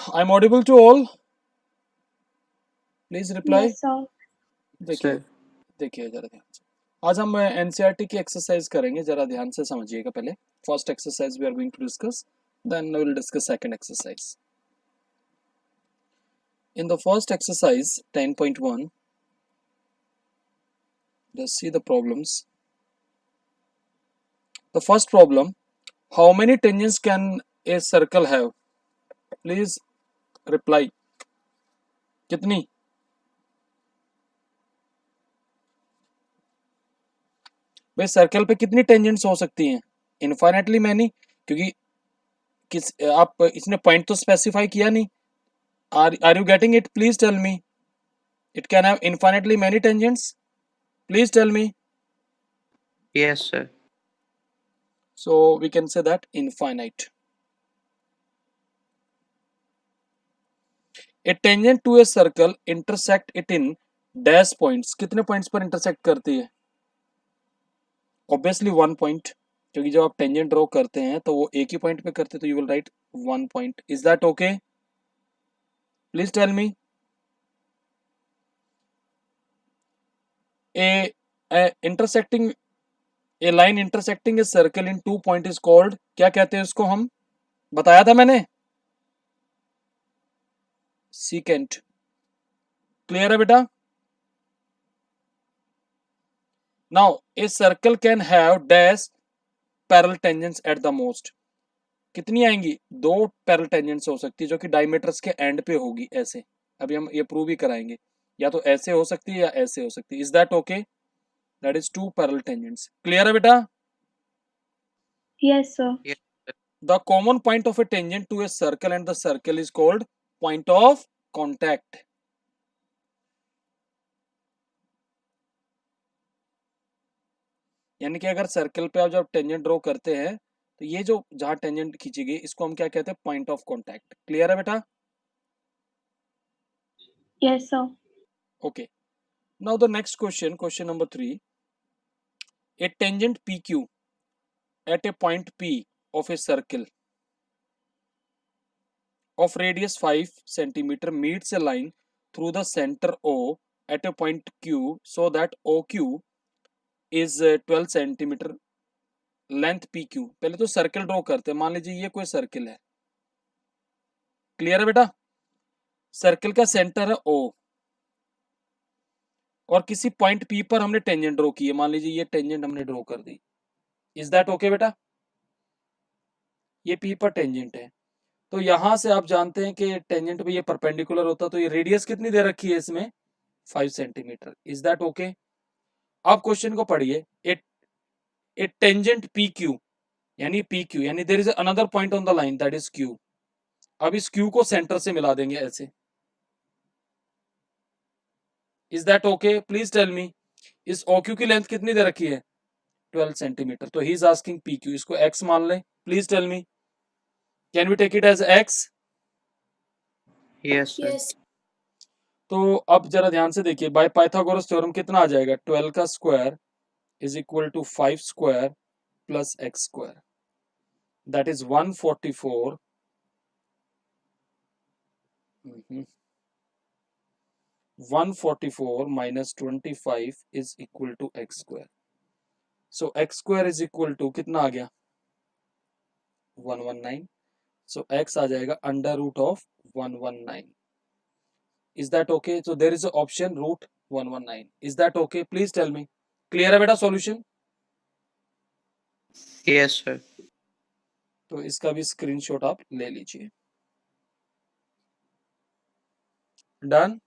I am audible to all, please reply. Yes, sir. देखिए, sir देखिए जरा ध्यान से, आज हम एनसीईआरटी की एक्सरसाइज करेंगे, जरा ध्यान से समझिएगा। पहले first exercise we are going to discuss, then we will discuss second exercise. In the first exercise 10.1, just see the problems. The first problem, how many tangents can a circle have? Please reply. कितनी? भाई circle पे कितनी tangents हो सकती हैं? Infinitely many, क्योंकि किस आप इसने पॉइंट तो स्पेसिफाई किया नहीं। Are you getting it? Please tell me. It can have infinitely many tangents, please tell me. Yes sir So we can say that infinite. A tangent to a circle intersect it in dash points. कितने points पर intersect करती है? Obviously 1 point, क्योंकि जब आप tangent draw करते हैं तो वो एक ही पॉइंट पे करते हैं, तो you will write 1 point. Is that okay? Please tell me. A intersecting a line intersecting a circle in 2 point is called, क्या कहते हैं उसको? हम बताया था मैंने, सीकेंट। क्लियर है बेटा? Now a circle can have dash parallel tangents at the most. कितनी आएंगी? 2 पैरेलल टेंजेंट्स हो सकती है, जो कि डायमीटर्स के एंड पे होगी, ऐसे। अभी हम ये प्रूव ही कराएंगे, या तो ऐसे हो सकती है या ऐसे हो सकती है। Is that okay? That is 2 parallel tangents. Clear है बेटा? Yes, sir. The common point of a tangent to a circle and the circle is called point of contact. यानी कि अगर सर्कल पे आप जब टेंजेंट ड्रॉ करते हैं, तो ये जो जहां टेंजेंट खींची गई, इसको हम क्या कहते हैं? Point of contact. क्लियर है बेटा? Yes, sir. Okay. Now the next question, question number 3. A tangent PQ at a point P of a circle of radius 5 centimeter meets a line through the center O at a point Q, so that OQ is 12 centimeter, length PQ। पहले तो circle draw करते हैं। मान लीजिए ये कोई circle है। Clear है बेटा? सर्कल का सेंटर है O, और किसी पॉइंट P पर हमने टेंजेंट ड्रॉ की है। मान लीजिए ये टेंजेंट हमने ड्रॉ कर दी। इज दैट ओके बेटा? ये P पर टेंजेंट है, तो यहां से आप जानते हैं कि टेंजेंट पे ये परपेंडिकुलर होता, तो ये रेडियस कितनी दे रखी है इसमें? 5 सेंटीमीटर। Is that okay? आप क्वेश्चन को पढ़िए। ए टेंजेंट पी क्यू, यानी पी क्यू, यानी there is another point on the line that is Q. अब इस क्यू को सेंटर से मिला देंगे ऐसे। Is that okay? Please tell me. इस ओ क्यू की लेंथ कितनी दे रखी है? 12 सेंटीमीटर। तो he is asking P Q, इसको एक्स मान लें। Please tell me, can we take it as x? Yes sir तो अब जरा ध्यान से देखिए, बाय पाइथागोरस थ्योरम कितना आ जाएगा? 12 का square is equal to 5 square plus x square, that is 144। 144 minus 25 is equal to x square. So x square is equal to कितना आ गया? 119। सो एक्स आ जाएगा under root of 119। Is that okay? So there is option root 119। Is that okay? Please tell me. Clear है बेटा solution? Yes sir तो इसका भी स्क्रीनशॉट आप ले लीजिए। Done?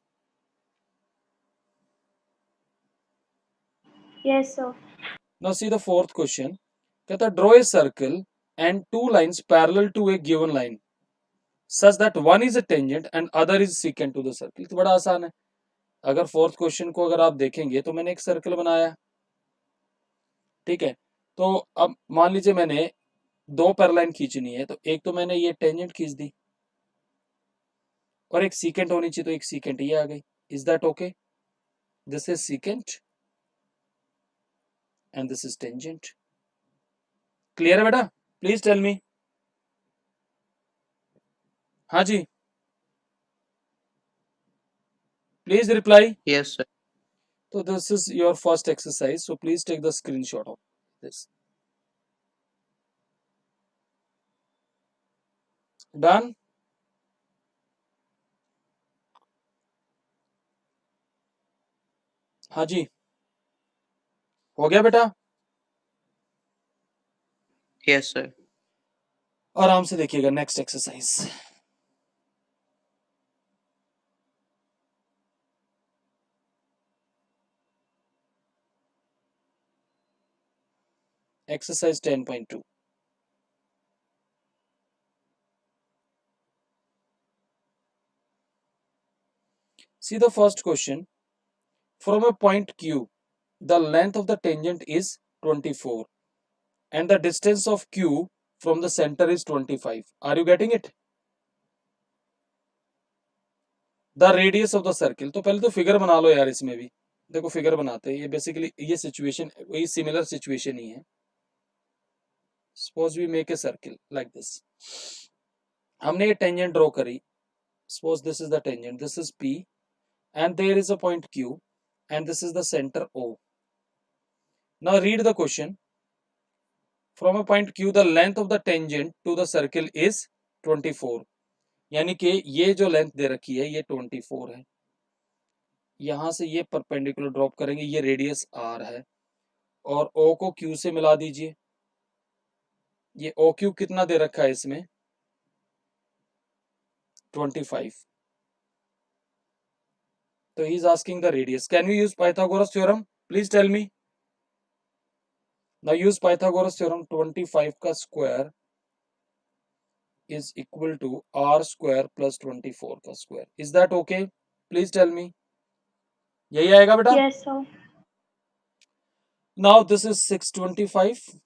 Yes, sir. Now see the fourth question. कहता है draw a circle and 2 lines parallel to a given line such that one is a tangent and other is secant to the circle। तो बड़ा आसान है। अगर fourth question को अगर आप देखेंगे, तो मैंने एक सर्कल बनाया, ठीक है। तो अब मान लीजिए मैंने 2 पैरेलल खींचनी है, तो एक तो मैंने ये टेंजेंट खींच दी, और एक सीकेंट होनी चाहिए, तो एक सीकेंट ये आ गई। Is that okay? This is secant and this is tangent. Clear है बेटा? Please tell me. हाँ जी, Please reply. Yes, sir. So this is your first exercise. So please take the screenshot of this. Done? हाँ जी, हो गया बेटा? Yes, sir. आराम से देखिएगा next exercise. Exercise 10.2. See the first question. From a point Q, the length of the tangent is 24 and the distance of Q from the center is 25. Are you getting it? The radius of the circle. तो पहले तो figure बना लो यार इसमें भी. देखो figure बनाते हैं. ये बेसिकली ये सिचुएशन वही सिमिलर सिचुएशन ही है. Suppose we make a circle like this. हमने ये टेंजेंट ड्रॉ करी. Suppose this is the tangent. This is P and there is a point Q and this is the center O. Now read the question. From a point Q, the length of the tangent to the circle is 24. यानी कि ये जो length दे रखी है ये 24 है. यहां से ये परपेंडिकुलर ड्रॉप करेंगे. ये रेडियस R है और O को Q से मिला दीजिए. ये OQ कितना दे रखा है इसमें? 25. So he is asking the radius. Can we use Pythagoras theorem? Please tell me. Now use Pythagoras theorem. 25 का square is equal to R square plus 24 का square. Is that okay? Please tell me. यही आएगा बेटा? Yes, sir. Now this is 625.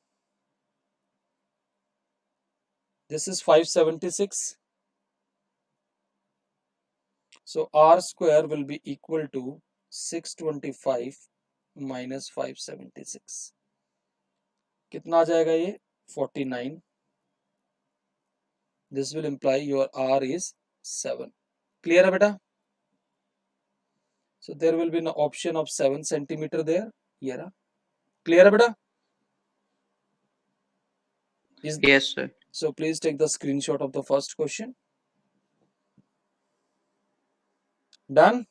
This is 576. So R square will be equal to 625 minus 576. कितना आ जाएगा ये? 49. This will imply your R is 7. Clear है बेटा? So there will be an option of 7 centimeter there. ये रहा. Clear है बेटा? Yes, sir. So please take the screenshot of the first question. Done?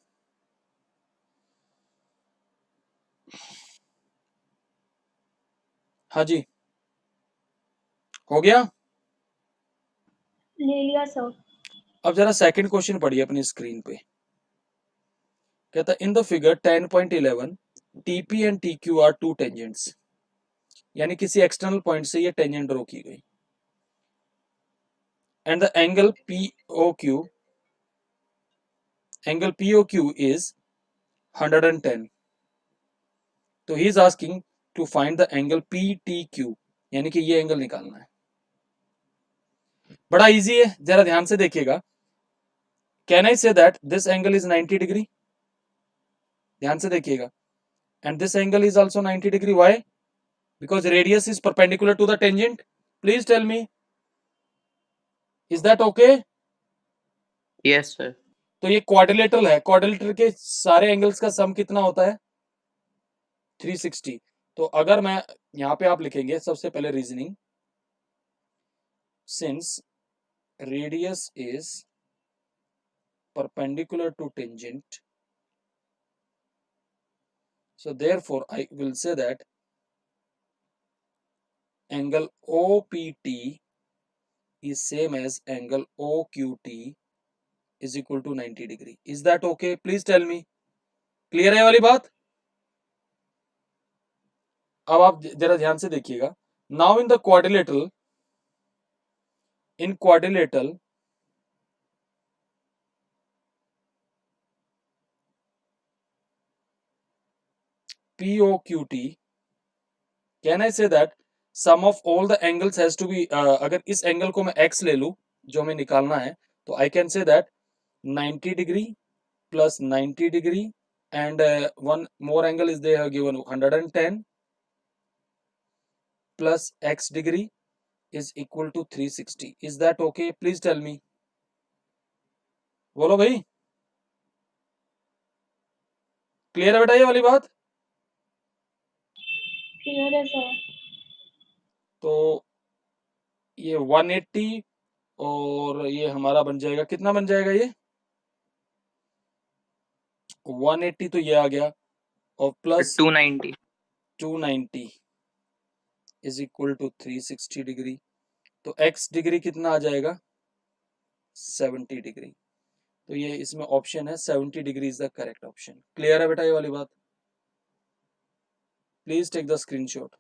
हाँ जी, हो गया. ले लिया सर. अब जरा सेकंड क्वेश्चन पढ़िए अपनी स्क्रीन पे. कहता in the figure 10.11 TP and TQ are two tangents. यानी किसी एक्सटर्नल पॉइंट से ये टेंजेंट ड्रॉ की गई. And the angle POQ is 110. तो he is asking to find the angle PTQ. यानी कि ये एंगल निकालना है. बड़ा इजी है, जरा ध्यान से देखिएगा. Can I say that this angle is 90 degree? ध्यान से देखिएगा. And this angle is also 90 degree. Why? Because radius is perpendicular to the tangent. Please tell me, is that okay? Yes, sir. तो ये क्वाड्रिलेटरल है. Quadrilateral के सारे angles का सम कितना होता है? 360. तो अगर मैं यहां पे आप लिखेंगे सबसे पहले reasoning. Since radius is perpendicular to tangent, so therefore I will say that angle OPT is same as angle OQT is equal to 90 degree. Is that okay? Please tell me. Clear है वाली बात? अब आप जरा ध्यान से देखिएगा. Now in the quadrilateral, POQT, can I say that sum of all the angles has to be अगर इस एंगल को मैं x ले लूं जो हमें निकालना है, तो I can say that 90 degree plus 90 degree and one more angle is there given 110 plus x degree is equal to 360. Is that okay? Please tell me. बोलो भाई. क्लियर है बेटा ये वाली बात? क्लियर है सर। तो ये 180 और ये हमारा बन जाएगा, कितना बन जाएगा ये? 180 तो ये आ गया, और plus 290 290 is equal to 360 degree. तो x डिग्री कितना आ जाएगा? 70 डिग्री। तो ये इसमें ऑप्शन है 70 degree is the correct option. Clear है बेटा ये वाली बात? Please take the screenshot.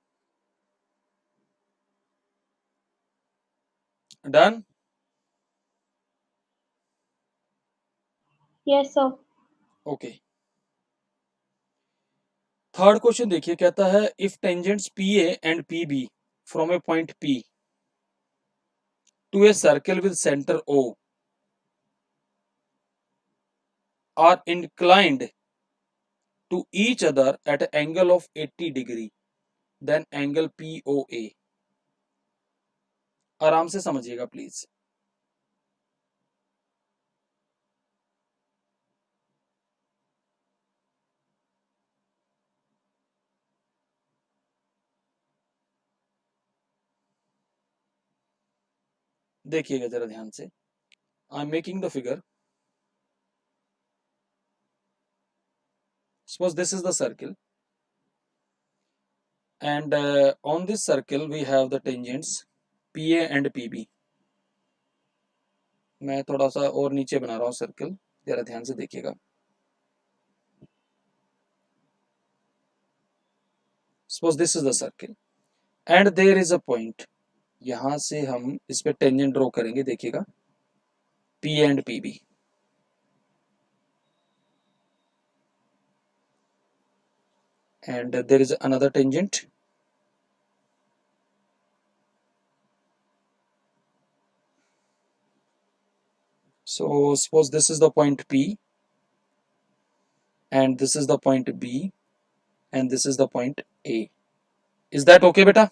Done? Yes sir. Okay. Third question देखिए, कहता है if tangents P A and P B from a point P to a circle with centre O are inclined to each other at an angle of 80 degree, then angle POA। आराम से समझिएगा please. देखिएगा जरा ध्यान से। I am making the figure. Suppose this is the circle, and on this circle we have the tangents PA and PB। मैं थोड़ा सा और नीचे बना रहा हूँ सर्कल, जरा ध्यान से देखिएगा। Suppose this is the circle and there is a point। यहां से हम इस पे टेंजेंट ड्रॉ करेंगे, देखिएगा P and PB। and there is another tangent, so suppose this is the point P and this is the point B and this is the point A। Is that okay beta?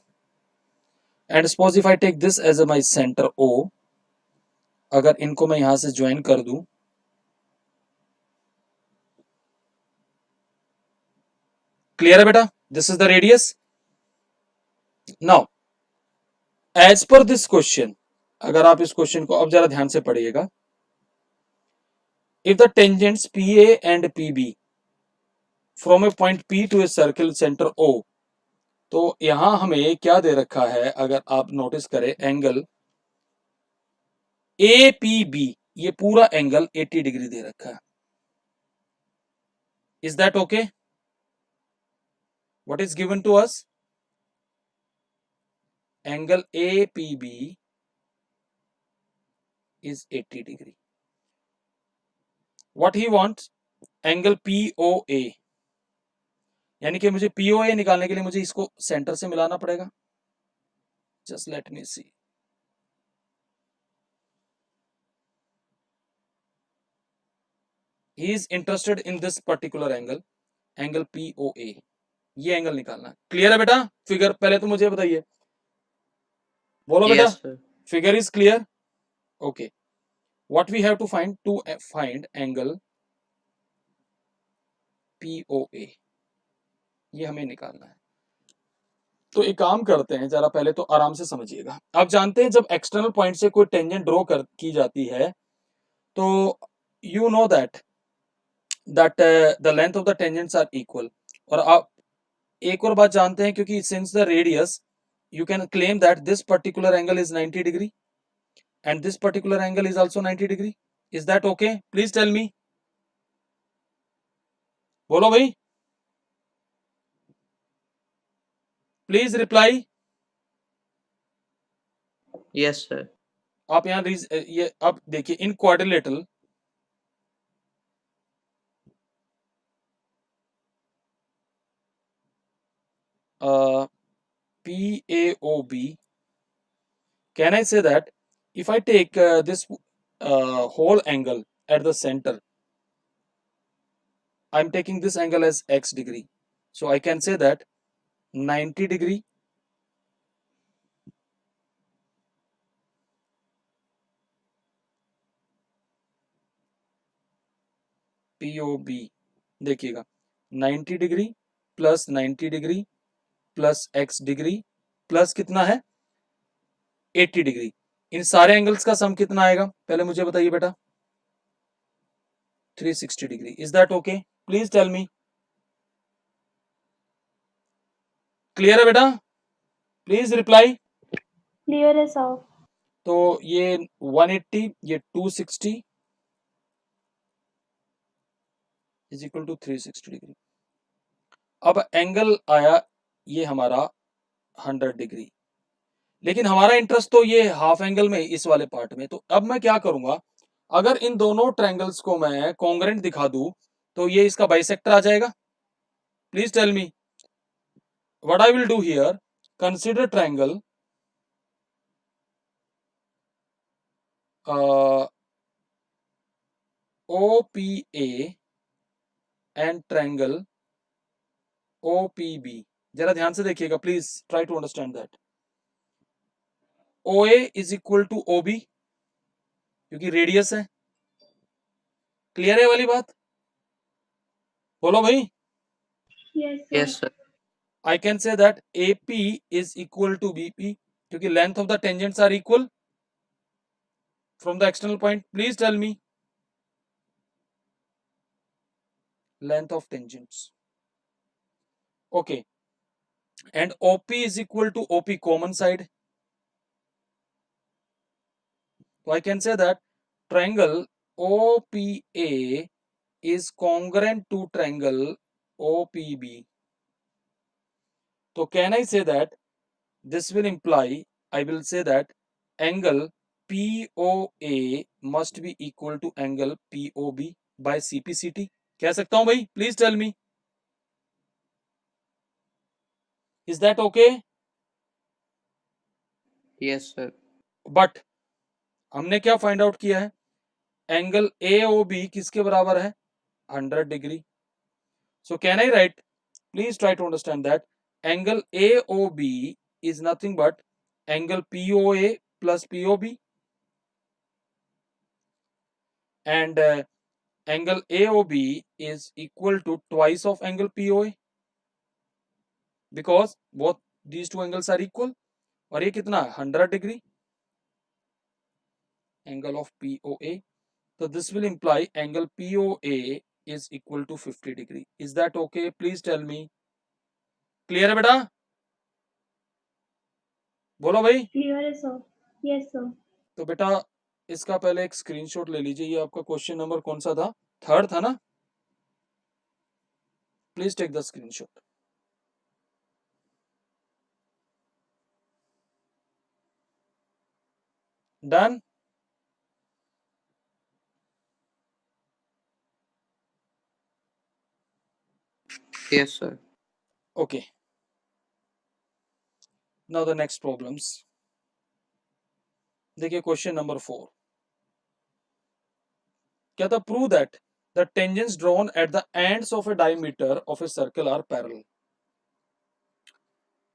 And suppose if I take this as my center O, अगर इनको मैं यहां से join कर दूं, clear है बेटा? This is the radius. Now as per this question, अगर आप इस क्वेश्चन को अब जरा ध्यान से पढ़िएगा, if the tangents P A and P B from a point P to a circle centre O, तो यहां हमें क्या दे रखा है, अगर आप नोटिस करें, एंगल ए पी बी, ये पूरा एंगल 80 डिग्री दे रखा है। Is that okay? What is given to us? Angle A P B is 80 degree. What he wants? एंगल POA, यानी कि मुझे POA निकालने के लिए मुझे इसको सेंटर से मिलाना पड़ेगा। Just let me see. He is interested in this particular angle, angle POA। ये एंगल निकालना। क्लियर है बेटा? फिगर पहले तो मुझे बताइए, बोलो बेटा। yes sir figure is clear? Okay. What we have to find angle POA, ये हमें निकालना है। तो एक काम करते हैं, जरा पहले तो आराम से समझिएगा। आप जानते हैं जब एक्सटर्नल पॉइंट से कोई टेंजेंट ड्रॉ की जाती है, तो you know that the length of the tangents are equal. और आप एक और बात जानते हैं, क्योंकि since the radius you can claim that this particular angle is 90 degree and this particular angle is also 90 degree। is that okay? please tell me, बोलो भाई, प्लीज रिप्लाई। yes sir आप यहाँ ये अब देखिए, इन quadrilateral PAOB, can I say that if I take this whole angle at the center, I'm taking this angle as x degree, so I can say that 90 degree POB। देखिएगा 90 degree plus 90 degree plus x degree plus कितना है 80 degree. इन सारे angles का सम कितना आएगा पहले मुझे बताइए बेटा। 360 degree. Is that okay? Please tell me. Clear है बेटा? Please reply. क्लियर है सर। तो ये 180 ये 260 इज इक्वल टू 360 डिग्री। अब एंगल आया ये हमारा 100 डिग्री, लेकिन हमारा इंटरेस्ट तो ये हाफ एंगल में इस वाले पार्ट में। तो अब मैं क्या करूंगा, अगर इन दोनों ट्रायंगल्स को मैं कॉन्ग्रेंट दिखा दूं तो ये इसका बाइसेक्टर आ जाएगा। Please tell me what I will do here. Consider triangle OPA and triangle OPB। जरा ध्यान से देखिएगा please, try to understand that. OA is equal to OB क्योंकि रेडियस है। क्लियर है वाली बात? बोलो भाई। Yes Yes, sir. sir. I can say that AP is equal to BP क्योंकि length of the tangents are equal from the external point. Please tell me length of tangents. Okay, and OP is equal to OP common side. So I can say that triangle OPA is congruent to triangle OPB. So can I say that this will imply, I will say that angle POA must be equal to angle POB by CPCT. कह सकता हूं भाई? Please tell me, is that okay? Yes, sir. But हमने क्या find out किया है, angle AOB किसके बराबर है 100 degree. So can I write, please try to understand that angle AOB is nothing but angle POA plus POB and angle AOB is equal to twice of angle POA because both these two angles are equal। और ये कितना 100 degree angle of POA, so this will imply angle POA is equal to 50 degree। is that okay? please tell me। Clear है बेटा? बोलो भाई। Clear है sir. Yes sir. तो बेटा इसका पहले एक स्क्रीनशॉट ले लीजिए। ये आपका क्वेश्चन नंबर कौन सा था? थर्ड था ना? Please take the screenshot. Done? Yes, sir. Okay, now the next problems। देखिए क्वेश्चन नंबर 4 क्या था, prove that the tangents drawn at the ends of a diameter of a circle are parallel.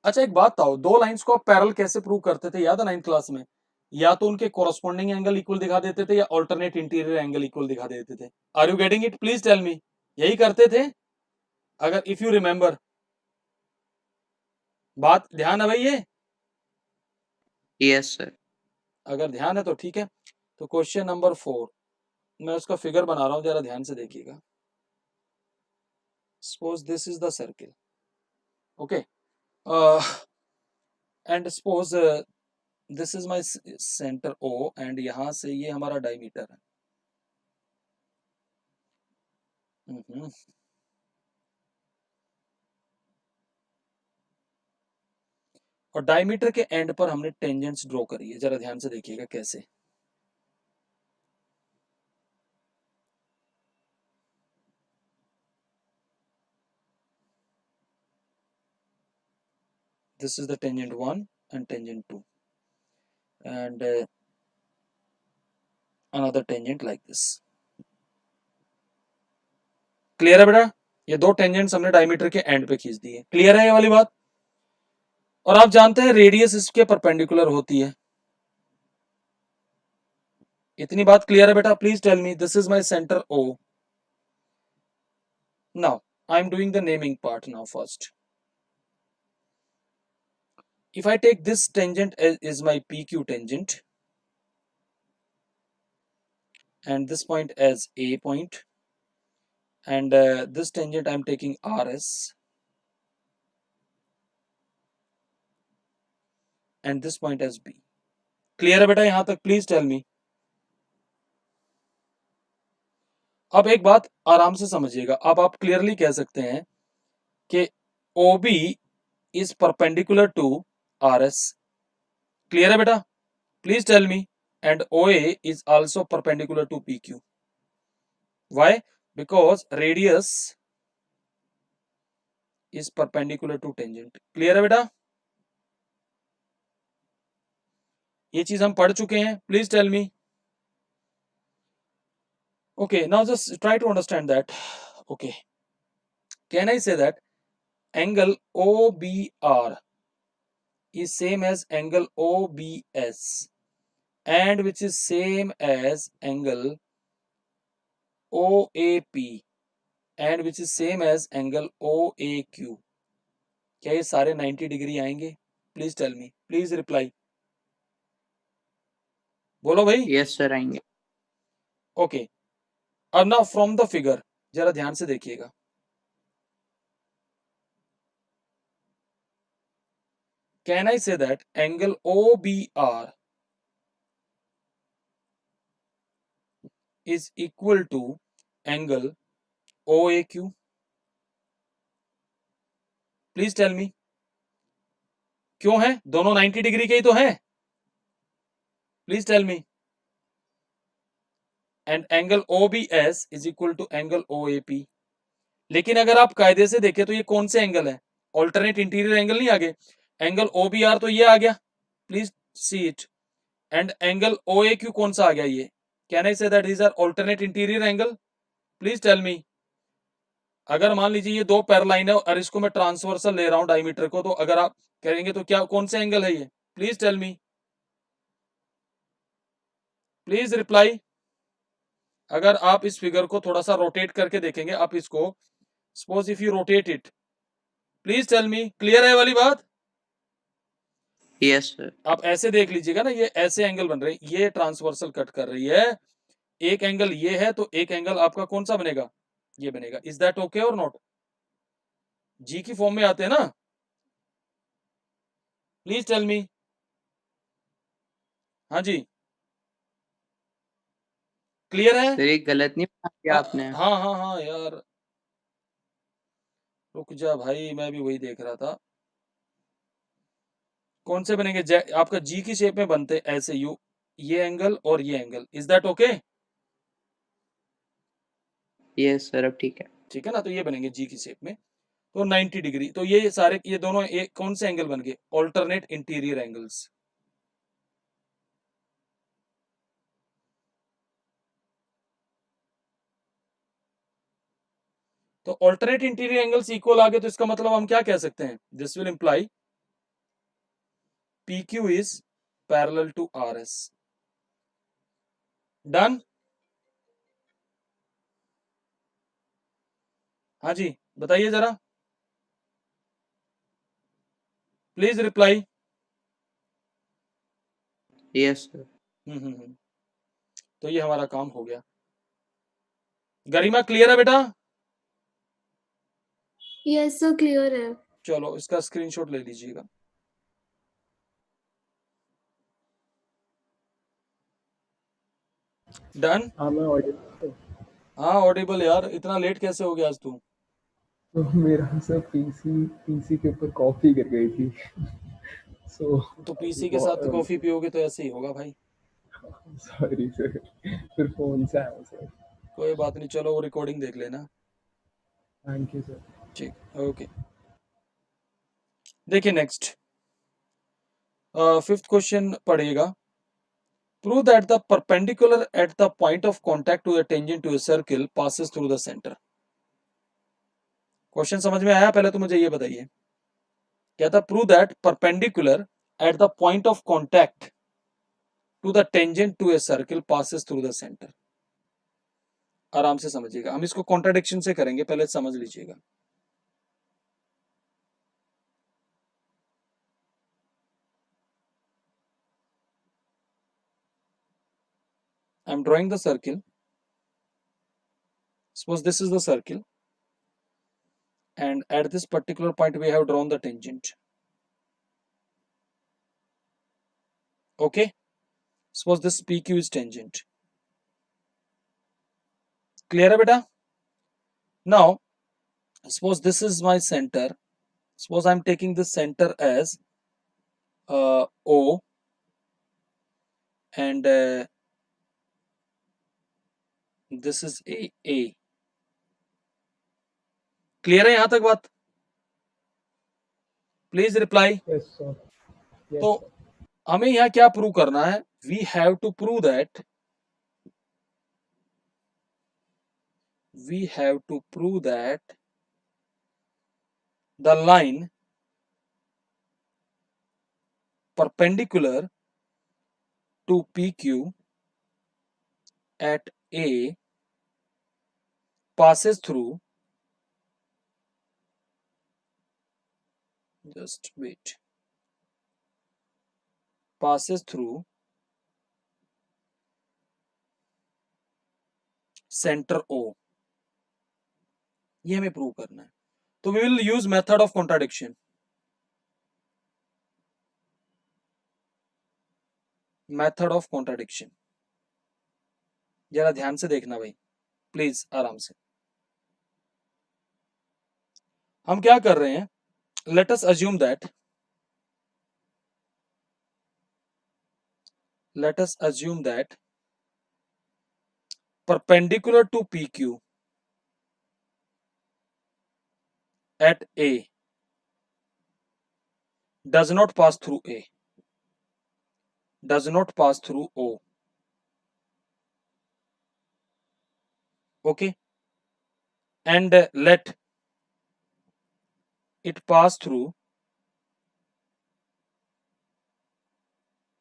अच्छा एक बात बताओ, दो लाइंस को आप पैरेलल कैसे प्रूव करते थे? याद है 9th क्लास में? या तो उनके कोरस्पॉन्डिंग एंगल इक्वल दिखा देते थे या ऑल्टरनेट इंटीरियर एंगल इक्वल दिखा देते थे। Are you getting it? Please tell me. यही करते थे अगर इफ यू रिमेंबर। बात ध्यान है भाई? ये Yes, sir. अगर ध्यान है तो ठीक है। तो क्वेश्चन नंबर 4 मैं उसका फिगर बना रहा हूं, जरा ध्यान से देखिएगा। Suppose this is the circle, okay, and suppose this is my centre O and यहां से ये हमारा डायमीटर है। और डायमीटर के एंड पर हमने टेंजेंट्स ड्रॉ करी है। जरा ध्यान से देखिएगा कैसे। This is the tangent 1 and tangent 2 and another tangent like this। Clear है बेटा? ये दो टेंजेंट्स हमने डायमीटर के एंड पे खींच दी है। क्लियर है ये वाली बात? और आप जानते हैं रेडियस इसके परपेंडिकुलर होती है। इतनी बात क्लियर है बेटा? Please tell me. This is my centre O। नाउ I'm doing the naming part now first. If I take this tangent as is my PQ tangent and this point as A point, and this tangent I'm taking RS, and this point as B. Clear है बेटा यहां तक? Please tell me. अब एक बात आराम से समझिएगा. अब आप क्लियरली कह सकते हैं कि OB is perpendicular to RS. Clear है बेटा? Please tell me. And OA is also perpendicular to PQ. Why? Because radius is perpendicular to tangent. Clear है बेटा? ये चीज हम पढ़ चुके हैं. Please tell me. Okay, now just try to understand that. Okay, can I say that angle OBR is same as angle OBS and which is same as angle OAP and which is same as angle OAQ? क्या ये सारे 90 degree आएंगे? Please tell me. Please reply. बोलो भाई. Yes sir आएंगे. Okay, अब ना from the figure जरा ध्यान से देखिएगा. Can I say that angle OBR is equal to angle OAQ? Please tell me. क्यों है? दोनों 90 डिग्री के ही तो हैं. Please tell me. And angle OBS is equal to angle OAP. लेकिन अगर आप कायदे से देखें तो ये कौन से एंगल है? ऑल्टरनेट इंटीरियर एंगल नहीं आगे. एंगल OBR तो ये आ गया. Please see it. And angle OAQ कौन सा आ गया? ये. Can I say that these are alternate interior angle? Please tell me. अगर मान लीजिए ये दो पैरलाइन है और इसको मैं ट्रांसवर्सल ले रहा हूं डायमीटर को, तो अगर आप करेंगे तो क्या कौन से एंगल है ये? Please tell me. Please reply. अगर आप इस फिगर को थोड़ा सा रोटेट करके देखेंगे, आप इसको suppose if you rotate it, please tell me. Clear है वाली बात? Yes sir. आप ऐसे देख लीजिएगा ना, ये ऐसे एंगल बन रहे हैं. ये ट्रांसवर्सल कट कर रही है. एक एंगल ये है तो एक एंगल आपका कौन सा बनेगा? ये बनेगा. इज दैट ओके और नॉट? जी की फॉर्म में आते हैं ना. Please tell me. हाँ जी, क्लियर है? सर ये गलत नहीं बना दिया आपने. हाँ हाँ हाँ यार, रुक जा भाई, मैं भी वही देख रहा था. कौन से बनेंगे? आपका जी की शेप में बनते ऐसे यू, ये एंगल और ये angle. Is that okay? Yes sir अब ठीक है. ठीक है ना. तो ये बनेंगे जी की शेप में, तो 90 डिग्री. तो ये सारे ये दोनों एक कौन से एंगल बन गए? Alternate interior angles. तो ऑल्टरनेट इंटीरियर एंगल्स इक्वल आ गए, तो इसका मतलब हम क्या कह सकते हैं? This will imply PQ is parallel to RS. Done? हाँ जी, बताइए जरा. Please reply. Yes sir. तो ये हमारा काम हो गया. गरिमा क्लियर है बेटा? यस सर क्लियर है. चलो इसका स्क्रीनशॉट ले लीजिएगा. डन? हाँ मैं ऑडियो. हाँ ऑडिबल. यार इतना लेट कैसे हो गया आज तू? तो मेरा सर पीसी के ऊपर कॉफी गिर गई थी. सो तो पीसी के साथ कॉफी पियोगे तो ऐसे ही होगा भाई. सॉरी सर, फिर फोन से आया सर. कोई बात नहीं, चलो वो रिकॉर्डिंग देख लेना. Thank you sir. ठीक, ओके. देखिए नेक्स्ट फिफ्थ क्वेश्चन पढ़िएगा. Prove that the perpendicular at the point of contact to the tangent to a circle passes through the center. Question समझ में आया? पहले तो मुझे ये बताइए. क्या था? Prove that perpendicular at the point of contact to the tangent to a circle passes through the center. आराम से समझिएगा. हम इसको कॉन्ट्राडिक्शन से करेंगे, पहले समझ लीजिएगा. I'm drawing the circle. Suppose this is the circle, and at this particular point we have drawn the tangent. Okay, suppose this PQ is tangent. Clear है बेटा? Now suppose this is my center. Suppose I'm taking this center as O, and this is A. Clear है यहाँ तक बात? Please reply. Yes, sir. Yes, तो sir. हमें यहाँ क्या प्रूव करना है? We have to prove that the line perpendicular to PQ at A passes through, just wait, passes through center O. ये हमें प्रूव करना है. तो we will use method of contradiction. Method of contradiction. जरा ध्यान से देखना भाई, प्लीज आराम से. हम क्या कर रहे हैं? Let us assume that perpendicular to PQ at A does not pass through A, does not pass through O. Okay, and let it pass through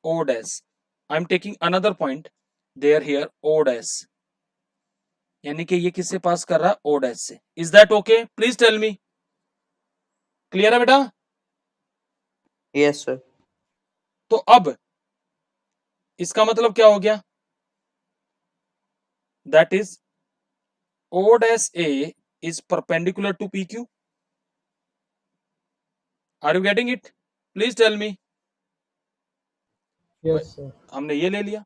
O dash. I'm taking another point there here, O dash. यानी कि ये किससे पास कर रहा है? O dash से. Is that okay? Please tell me. Clear है बेटा? Yes, sir. तो अब इसका मतलब क्या हो गया? That is O dash A is perpendicular to PQ. Are you getting it? Please tell me. Yes, sir. हमने ये ले लिया.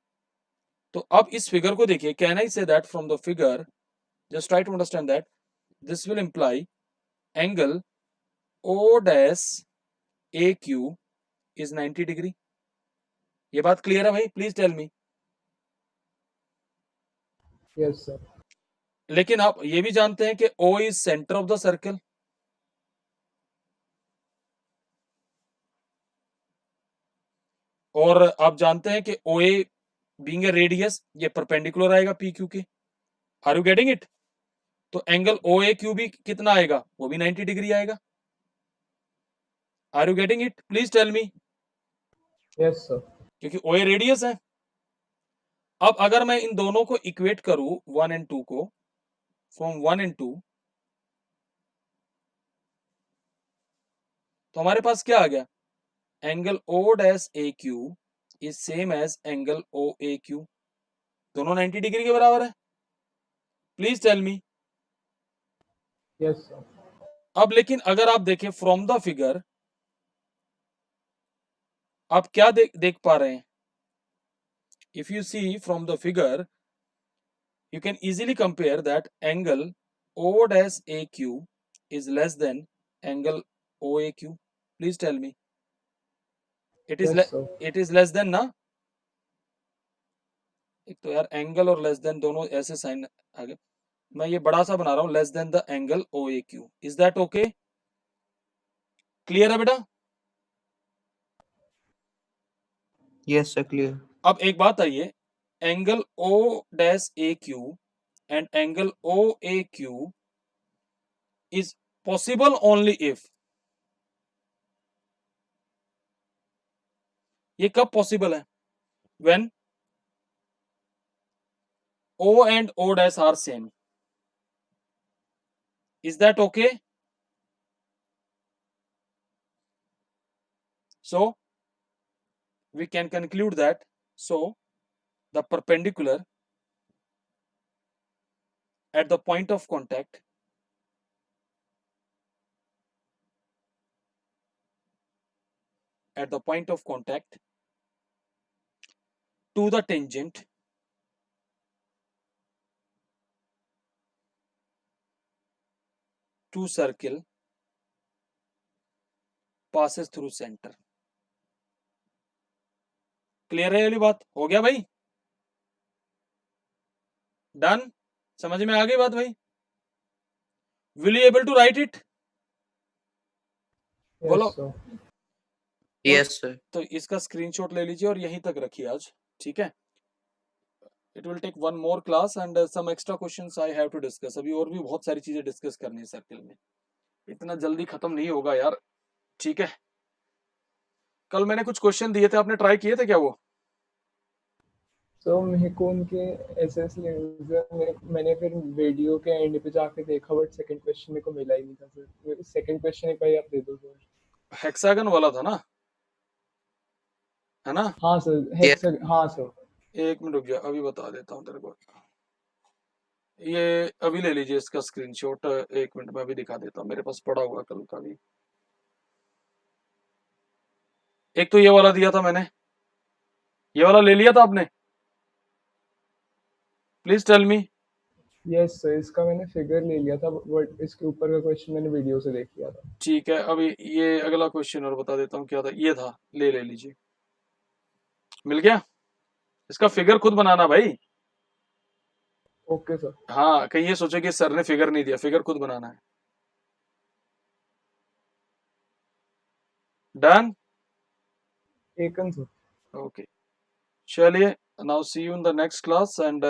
तो अब इस फिगर को देखिए. Can I say that from the figure? Just try to understand that this will imply angle O dash AQ is 90 degree. ये बात क्लियर है भाई? Please tell me. Yes, sir. लेकिन आप ये भी जानते हैं कि O is center of the circle. और आप जानते हैं कि OA being a radius, ये परपेंडिकुलर आएगा PQ के. Are you getting it? तो एंगल OAQ भी कितना आएगा? वो भी 90 डिग्री आएगा. Are you getting it? Please tell me. Yes, sir. क्योंकि OA रेडियस है. अब अगर मैं इन दोनों को इक्वेट करूं 1 and 2 को, फ्रॉम 1 and 2, तो हमारे पास क्या आ गया? Angle O dash AQ is same as angle OAQ. दोनों 90 डिग्री के बराबर है. Please tell me. Yes, sir. अब लेकिन अगर आप देखें फ्रॉम द फिगर, आप क्या देख पा रहे हैं? If you see from the figure, you can easily compare that angle O dash AQ is less than angle OAQ. Please tell me. It is Yes, sir. it is less than ना? एक तो यार angle और less than दोनों ऐसे sign आगे. मैं ये बड़ा सा बना रहा हूँ, less than the angle OAQ. Is that okay? Clear है बेटा? Yes, sir. Clear. अब एक बात आइए, angle O dash AQ and angle OAQ is possible only if. ये कब पॉसिबल है? When O and O dash are same. Is that okay? So we can conclude that the perpendicular at the point of contact to the tangent to circle passes through center. Clear है ये वाली बात? हो गया भाई? Done? समझ में आ गई बात भाई? Will you able to write it? बोलो। Yes, sir. Yes, sir. तो इसका स्क्रीनशॉट ले लीजिए और यहीं तक रखिए आज, ठीक है? It will take one more class and some extra questions I have to discuss. अभी और भी बहुत सारी चीजें डिस्कस करनी है सर्किल में, इतना जल्दी खत्म नहीं होगा यार, ठीक है? कल मैंने कुछ क्वेश्चन दिए थे, आपने ट्राई किए थे क्या वो? तो मेरे को उनके एसएस मैंने फिर वीडियो के एंड पे जाके देखा, बट सेकंड क्वेश्चन मेरे को मिला ही नहीं था सर. सेकंड क्वेश्चन एक बार आप दे दो सर. हेक्सागन वाला था ना, है ना? हाँ सर. हाँ सर. एक मिनट रुक जा, अभी बता देता हूँ तेरे को. ये अभी ले लीजिए इसका स्क्रीनशॉट, एक मिनट में अभी दिखा देता हूँ, मेरे पास पड़ा हुआ कल का भी. एक तो ये वाला दिया था मैंने, ये वाला ले लिया था आपने? Please tell me. Yes sir, इसका मैंने फिगर ले लिया था, बट इसके ऊपर का क्वेश्चन मैंने वीडियो से देख लिया था. ठीक है, अभी ये अगला क्वेश्चन और बता देता हूँ क्या था. ये था, ले लीजिए. मिल गया? इसका फिगर खुद बनाना भाई. Okay sir. हाँ, कहीं ये सोचे कि सर ने फिगर नहीं दिया, फिगर खुद बनाना है. डन? Taken sir. ओके, चलिए, now see you in the next class and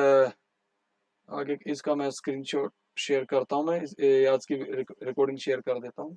आगे इसका मैं स्क्रीनशॉट शेयर करता हूँ, मैं आज की रिकॉर्डिंग शेयर कर देता हूँ.